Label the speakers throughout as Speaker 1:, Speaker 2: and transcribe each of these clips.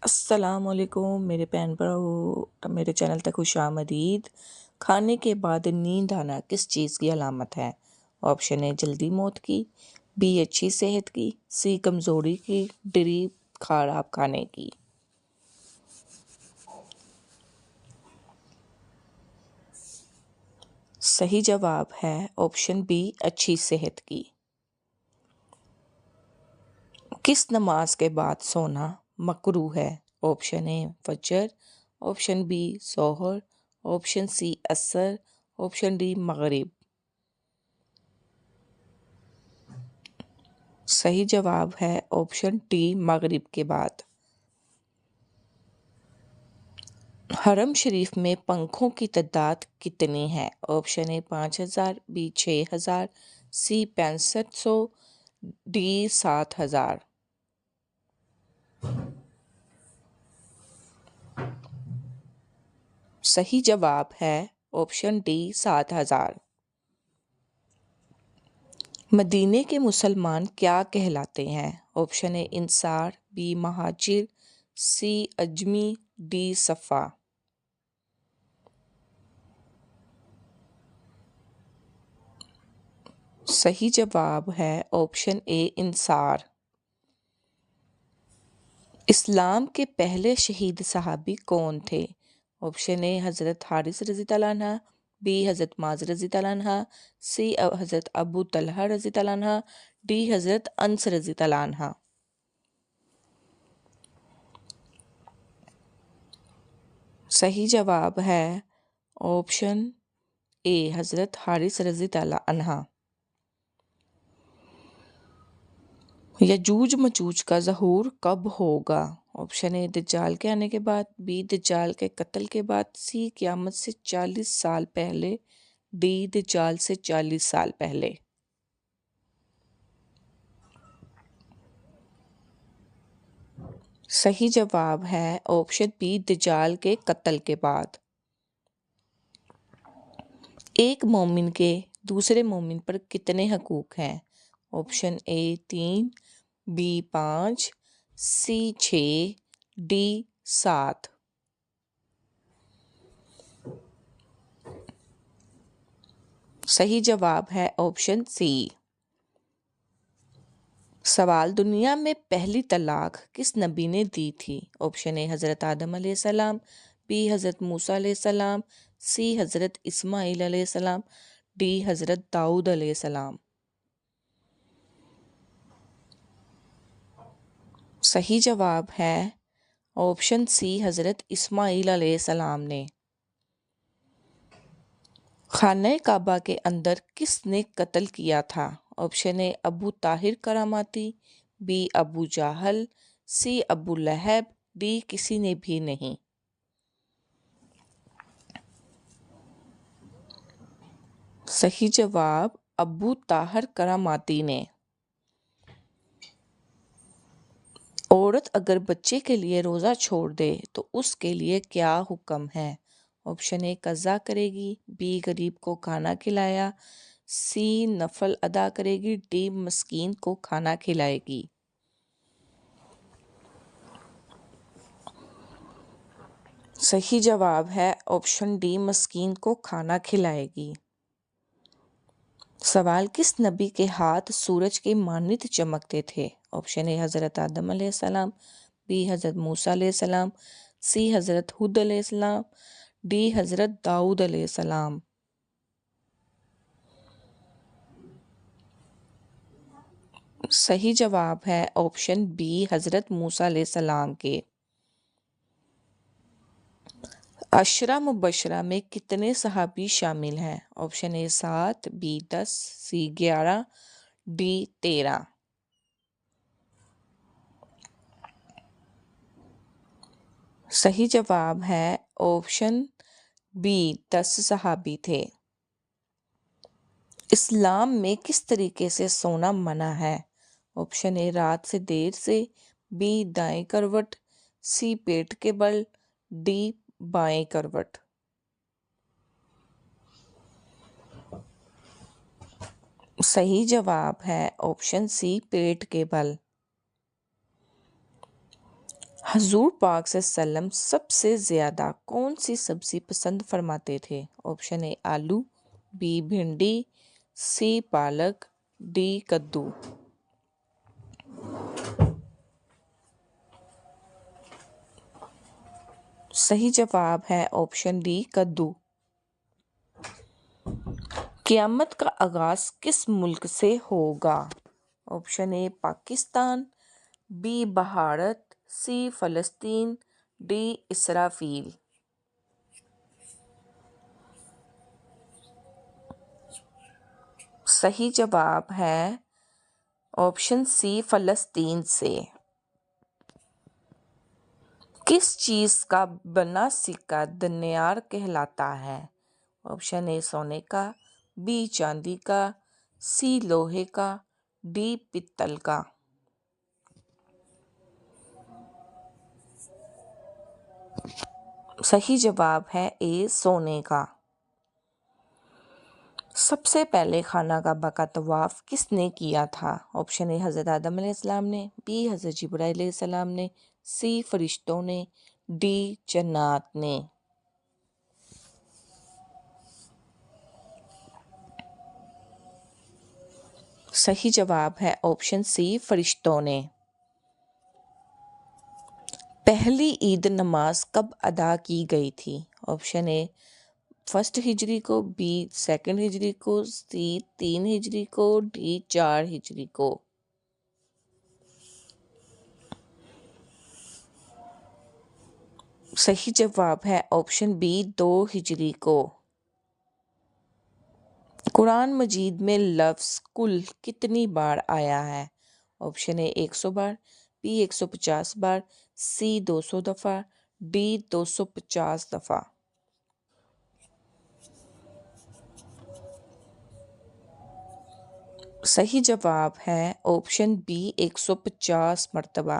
Speaker 1: अस्सलामुअलैकुम मेरे बहन भराओ, मेरे चैनल तक खुशामदीद। खाने के बाद नींद आना किस चीज़ की अलामत है? ऑप्शन ए जल्दी मौत की, बी अच्छी सेहत की, सी कमज़ोरी की, डी खराब खाने की। सही जवाब है ऑप्शन बी अच्छी सेहत की। किस नमाज के बाद सोना मकरूह है? ऑप्शन ए फजर, ऑप्शन बी जोहर, ऑप्शन सी असर, ऑप्शन डी मगरिब। सही जवाब है ऑप्शन डी मगरिब के बाद। हरम शरीफ में पंखों की तादाद कितनी है? Option A 5,000, B 6,000, C 6500, D 7,000। सही जवाब है ऑप्शन डी 7,000। मदीने के मुसलमान क्या कहलाते हैं? ऑप्शन ए इंसार, बी महाजिर, सी अजमी, डी सफ़ा। सही जवाब है ऑप्शन ए इंसार। इस्लाम के पहले शहीद सहाबी कौन थे? ऑप्शन ए हज़रत हारिस रज़ी तआला अन्हा, बी हज़रत माज रज़ी तआला अन्हा, सी हज़रत अबू तलहा रज़ी तआला अन्हा, डी हज़रत अनस रज़ी तआला अन्हा। सही जवाब है ऑप्शन ए हज़रत हारिस रज़ी तआला अन्हा। यजूज मजूज का ज़हूर कब होगा? ऑप्शन ए दज्जाल के आने के बाद, बी दज्जाल के कत्ल के बाद, सी क़यामत से 40 साल पहले, डी दज्जाल से 40 साल पहले। सही जवाब है ऑप्शन बी दज्जाल के कत्ल के बाद। एक मोमिन के दूसरे मोमिन पर कितने हकूक हैं? Option A 3, B 5, C 6, D 7। सही जवाब है ऑप्शन सी। सवाल, दुनिया में पहली तलाक किस नबी ने दी थी? ऑप्शन ए हज़रत आदम अलैहिस्सलाम, बी हज़रत मूसा अलैहिस्सलाम, सी हज़रत इस्माईल अलैहिस्सलाम, डी हज़रत दाऊद अलैहिस्सलाम। सही जवाब है ऑप्शन सी हज़रत इस्माईल अलैहिस्सलाम ने। खाने काबा के अंदर किसने कत्ल किया था? Option A Abu Tahir Qarmati, B Abu Jahl, C Abu Lahab, D किसी ने भी नहीं। सही जवाब अबू ताहिर करामाती ने। औरत अगर बच्चे के लिए रोज़ा छोड़ दे तो उसके लिए क्या हुक्म है? ऑप्शन ए कज़ा करेगी, बी गरीब को खाना खिलाया, सी नफल अदा करेगी, डी मस्कीन को खाना खिलाएगी। सही जवाब है ऑप्शन डी मस्कीन को खाना खिलाएगी। सवाल, किस नबी के हाथ सूरज के मानित चमकते थे? ऑप्शन ए हज़रत आदम अलैहिस्सलाम, बी हज़रत मूसा अलैहिस्सलाम, सी हज़रत हुद अलैहिस्सलाम, डी हज़रत दाऊद अलैहिस्सलाम। सही जवाब है ऑप्शन बी हज़रत मूसा अलैहिस्सलाम के। अशरा मुबशरा में कितने सहाबी शामिल हैं? Option A 7, B 10, C 11, D 13। सही जवाब है ऑप्शन बी 10 सहाबी थे। इस्लाम में किस तरीके से सोना मना है? ऑप्शन ए रात से देर से, बी दाएं करवट, सी पेट के बल, डी बाएं करवट। सही जवाब है ऑप्शन सी पेट के बल। हजूर पाक सल्लम सबसे ज़्यादा कौन सी सब्ज़ी पसंद फरमाते थे? ऑप्शन ए आलू, बी भिंडी, सी पालक, डी कद्दू। सही जवाब है ऑप्शन डी कद्दू। क़यामत का आगाज़ किस मुल्क से होगा? Option A Pakistan, B Bharat, C फ़लस्तीन, डी इसराफील। सही जवाब है ऑप्शन सी फ़लस्तीन से। किस चीज़ का बना सिक्का दनियार कहलाता है? ऑप्शन ए सोने का, बी चांदी का, सी लोहे का, डी पित्तल का। सही जवाब है ए सोने का। सबसे पहले खाना काबा का तवाफ़ किसने किया था? ऑप्शन ए हज़रत आदम अलैहिस्सलाम ने, बी हज़रत जिब्राइल अलैहिस्सलाम ने, सी फरिश्तों ने, डी जन्नात ने। सही जवाब है ऑप्शन सी फरिश्तों ने। पहली ईद नमाज कब अदा की गई थी? ऑप्शन ए फर्स्ट हिजरी को, बी सेकंड हिजरी को, सी 3 हिजरी को, डी 4 हिजरी को। सही जवाब है ऑप्शन बी 2 हिजरी को। कुरान मजीद में लफ्ज़ कुल कितनी बार आया है? ऑप्शन ए 100 बार, बी 150 बार, सी 200 दफ़ा, डी 250 दफ़ा। सही जवाब है ऑप्शन बी 150 मरतबा।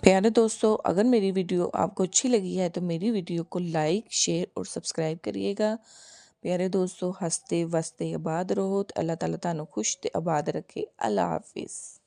Speaker 1: प्यारे दोस्तों, अगर मेरी वीडियो आपको अच्छी लगी है तो मेरी वीडियो को लाइक, शेयर और सब्सक्राइब करिएगा। प्यारे दोस्तों, हंसते वसते आबाद रहो। अल्लाह ताला तुहानू खुश ते आबाद रखे। अल्लाह हाफिज़।